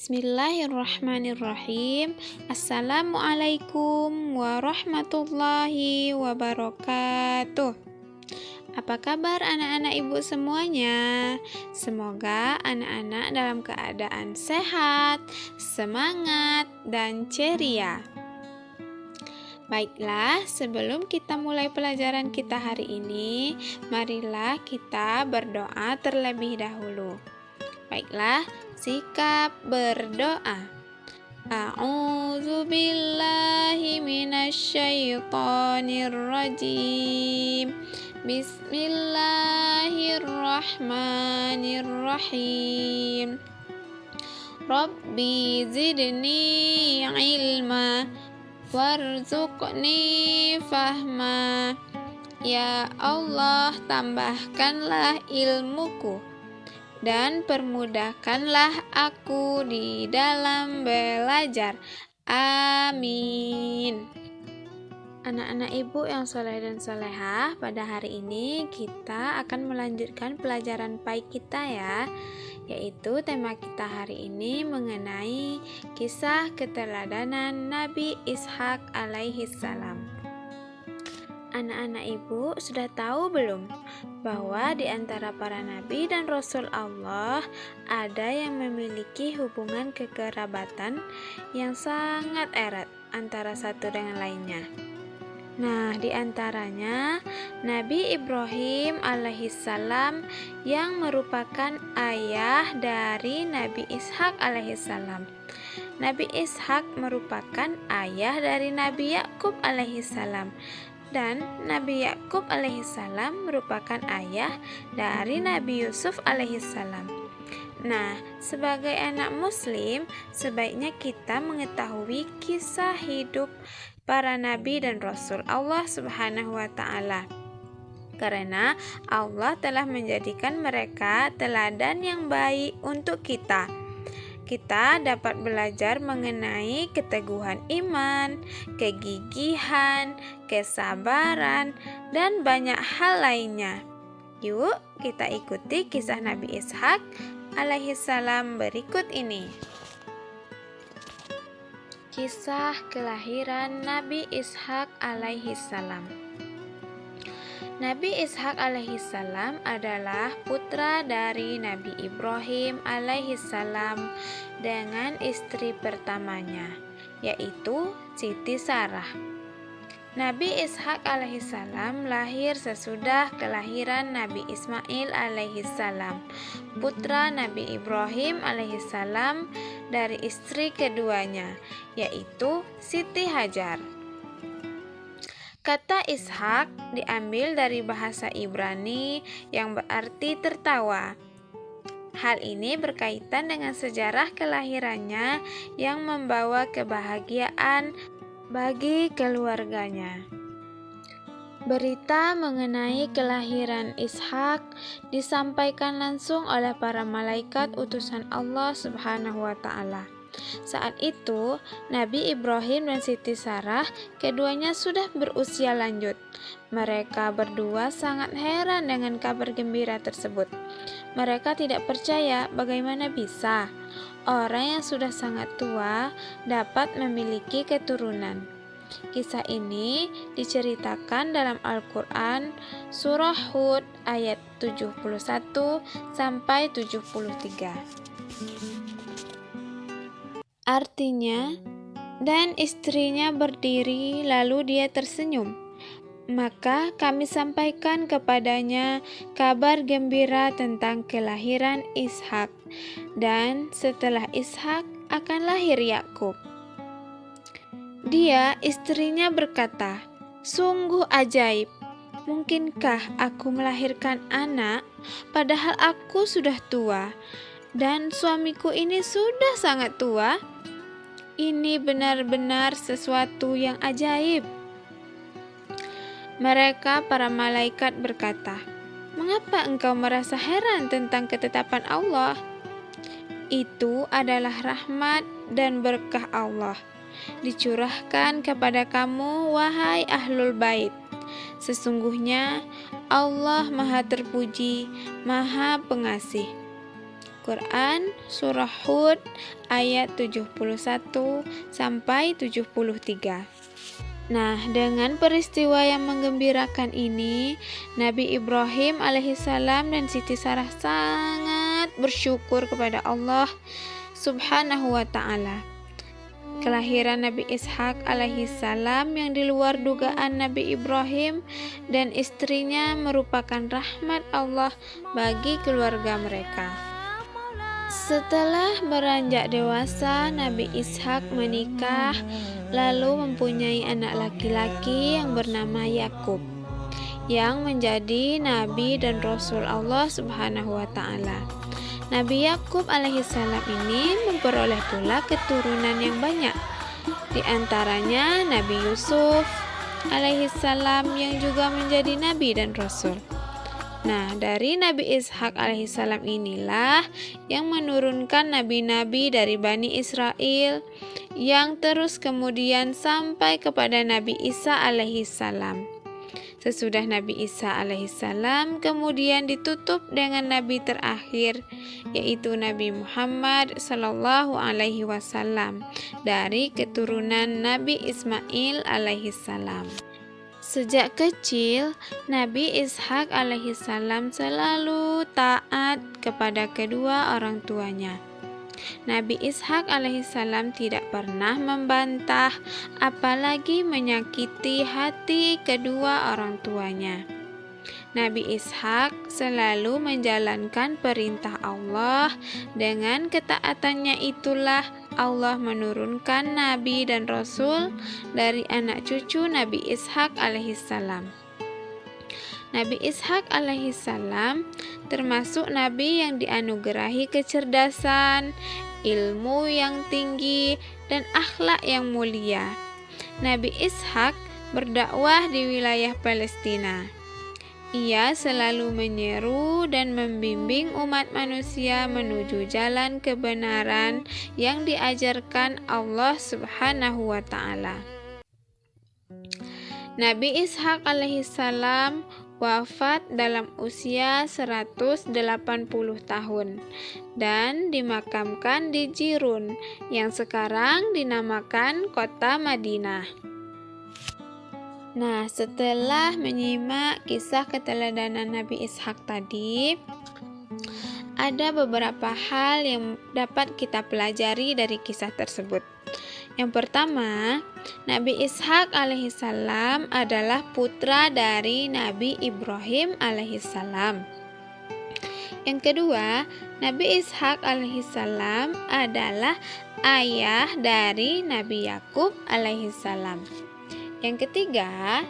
Bismillahirrahmanirrahim. Assalamualaikum warahmatullahi wabarakatuh. Apa kabar anak-anak ibu semuanya? Semoga anak-anak dalam keadaan sehat, semangat, dan ceria. Baiklah, sebelum kita mulai pelajaran kita hari ini, marilah kita berdoa terlebih dahulu. Baiklah, sikap berdoa. A'udzu billahi minasyaitonir rajim. Bismillahirrahmanirrahim. Rabbi zidni ilma warzuqni fahma. Ya Allah, tambahkanlah ilmuku dan permudahkanlah aku di dalam belajar. Amin. Anak-anak ibu yang soleh dan solehah, pada hari ini kita akan melanjutkan pelajaran PAI kita ya, yaitu tema kita hari ini mengenai kisah keteladanan Nabi Ishak alaihi salam. Anak-anak ibu sudah tahu belum bahwa di antara para nabi dan rasul Allah ada yang memiliki hubungan kekerabatan yang sangat erat antara satu dengan lainnya. Nah, di antaranya Nabi Ibrahim alaihissalam yang merupakan ayah dari Nabi Ishak alaihissalam. Nabi Ishak merupakan ayah dari Nabi Yakub alaihissalam. Dan Nabi Yakub alaihissalam merupakan ayah dari Nabi Yusuf alaihissalam. Nah, sebagai anak muslim, sebaiknya kita mengetahui kisah hidup para nabi dan rasul Allah Subhanahu wa taala. Karena Allah telah menjadikan mereka teladan yang baik untuk kita. Kita dapat belajar mengenai keteguhan iman, kegigihan, kesabaran, dan banyak hal lainnya. Yuk, kita ikuti kisah Nabi Ishak alaihissalam berikut ini. Kisah kelahiran Nabi Ishak alaihissalam. Nabi Ishak alaihissalam adalah putra dari Nabi Ibrahim alaihissalam dengan istri pertamanya, yaitu Siti Sarah. Nabi Ishak alaihissalam lahir sesudah kelahiran Nabi Ismail alaihissalam, putra Nabi Ibrahim alaihissalam dari istri keduanya, yaitu Siti Hajar. Kata Ishak diambil dari bahasa Ibrani yang berarti tertawa. Hal ini berkaitan dengan sejarah kelahirannya yang membawa kebahagiaan bagi keluarganya. Berita mengenai kelahiran Ishak disampaikan langsung oleh para malaikat utusan Allah Subhanahu wa taala. Saat itu, Nabi Ibrahim dan Siti Sarah keduanya sudah berusia lanjut. Mereka berdua sangat heran dengan kabar gembira tersebut. Mereka tidak percaya bagaimana bisa orang yang sudah sangat tua dapat memiliki keturunan. Kisah ini diceritakan dalam Al-Quran Surah Hud ayat 71 sampai 73. Artinya, dan istrinya berdiri lalu dia tersenyum. Maka kami sampaikan kepadanya kabar gembira tentang kelahiran Ishak, dan setelah Ishak akan lahir Yakub. Dia, istrinya berkata, "Sungguh ajaib, mungkinkah aku melahirkan anak, padahal aku sudah tua, dan suamiku ini sudah sangat tua? Ini benar-benar sesuatu yang ajaib." Mereka para malaikat berkata, "Mengapa engkau merasa heran tentang ketetapan Allah? Itu adalah rahmat dan berkah Allah, dicurahkan kepada kamu, wahai ahlul bait. Sesungguhnya Allah Maha Terpuji, Maha Pengasih." Quran Surah Hud ayat 71 sampai 73. Nah, dengan peristiwa yang menggembirakan ini, Nabi Ibrahim alaihissalam dan Siti Sarah sangat bersyukur kepada Allah Subhanahu wa ta'ala. Kelahiran Nabi Ishak alaihissalam yang di luar dugaan Nabi Ibrahim dan istrinya merupakan rahmat Allah bagi keluarga mereka. Setelah beranjak dewasa, Nabi Ishak menikah lalu mempunyai anak laki-laki yang bernama Yakub yang menjadi nabi dan rasul Allah Subhanahu wa ta'ala. Nabi Yakub alaihissalam ini memperoleh pula keturunan yang banyak, di antaranya Nabi Yusuf alaihissalam yang juga menjadi nabi dan rasul. Nah, dari Nabi Ishak alaihissalam inilah yang menurunkan nabi-nabi dari Bani Israel yang terus kemudian sampai kepada Nabi Isa alaihissalam. Sesudah Nabi Isa alaihissalam kemudian ditutup dengan nabi terakhir, yaitu Nabi Muhammad sallallahu alaihi wasallam dari keturunan Nabi Ismail alaihissalam. Sejak kecil, Nabi Ishak alaihissalam selalu taat kepada kedua orang tuanya. Nabi Ishak alaihissalam tidak pernah membantah, apalagi menyakiti hati kedua orang tuanya. Nabi Ishak selalu menjalankan perintah Allah. Dengan ketaatannya itulah Allah menurunkan nabi dan rasul dari anak cucu Nabi Ishak alaihissalam. Nabi Ishak alaihissalam termasuk nabi yang dianugerahi kecerdasan, ilmu yang tinggi, dan akhlak yang mulia. Nabi Ishak berdakwah di wilayah Palestina. Ia selalu menyeru dan membimbing umat manusia menuju jalan kebenaran yang diajarkan Allah Subhanahu wa ta'ala. Nabi Ishak alaihissalam wafat dalam usia 180 tahun dan dimakamkan di Jirun yang sekarang dinamakan kota Madinah. Nah, setelah menyimak kisah keteladanan Nabi Ishak tadi, ada beberapa hal yang dapat kita pelajari dari kisah tersebut. Yang pertama, Nabi Ishak alaihissalam adalah putra dari Nabi Ibrahim alaihissalam. Yang kedua, Nabi Ishak alaihissalam adalah ayah dari Nabi Yakub alaihissalam. Yang ketiga,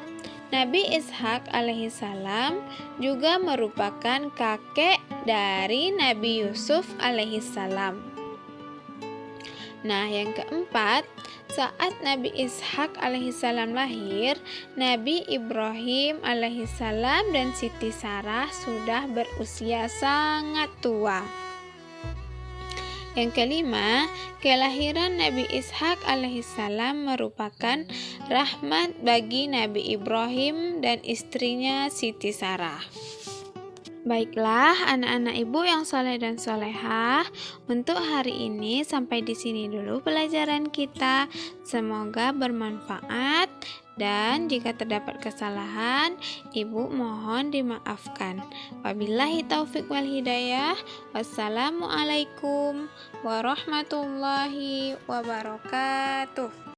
Nabi Ishak alaihissalam juga merupakan kakek dari Nabi Yusuf alaihissalam. Nah, yang keempat, saat Nabi Ishak alaihissalam lahir, Nabi Ibrahim alaihissalam dan Siti Sarah sudah berusia sangat tua. Yang kelima, kelahiran Nabi Ishak alaihissalam merupakan rahmat bagi Nabi Ibrahim dan istrinya Siti Sarah. Baiklah, anak-anak ibu yang soleh dan solehah, untuk hari ini sampai di sini dulu pelajaran kita. Semoga bermanfaat. Dan jika terdapat kesalahan, ibu mohon dimaafkan. Wabillahi taufik wal hidayah. Wassalamualaikum warahmatullahi wabarakatuh.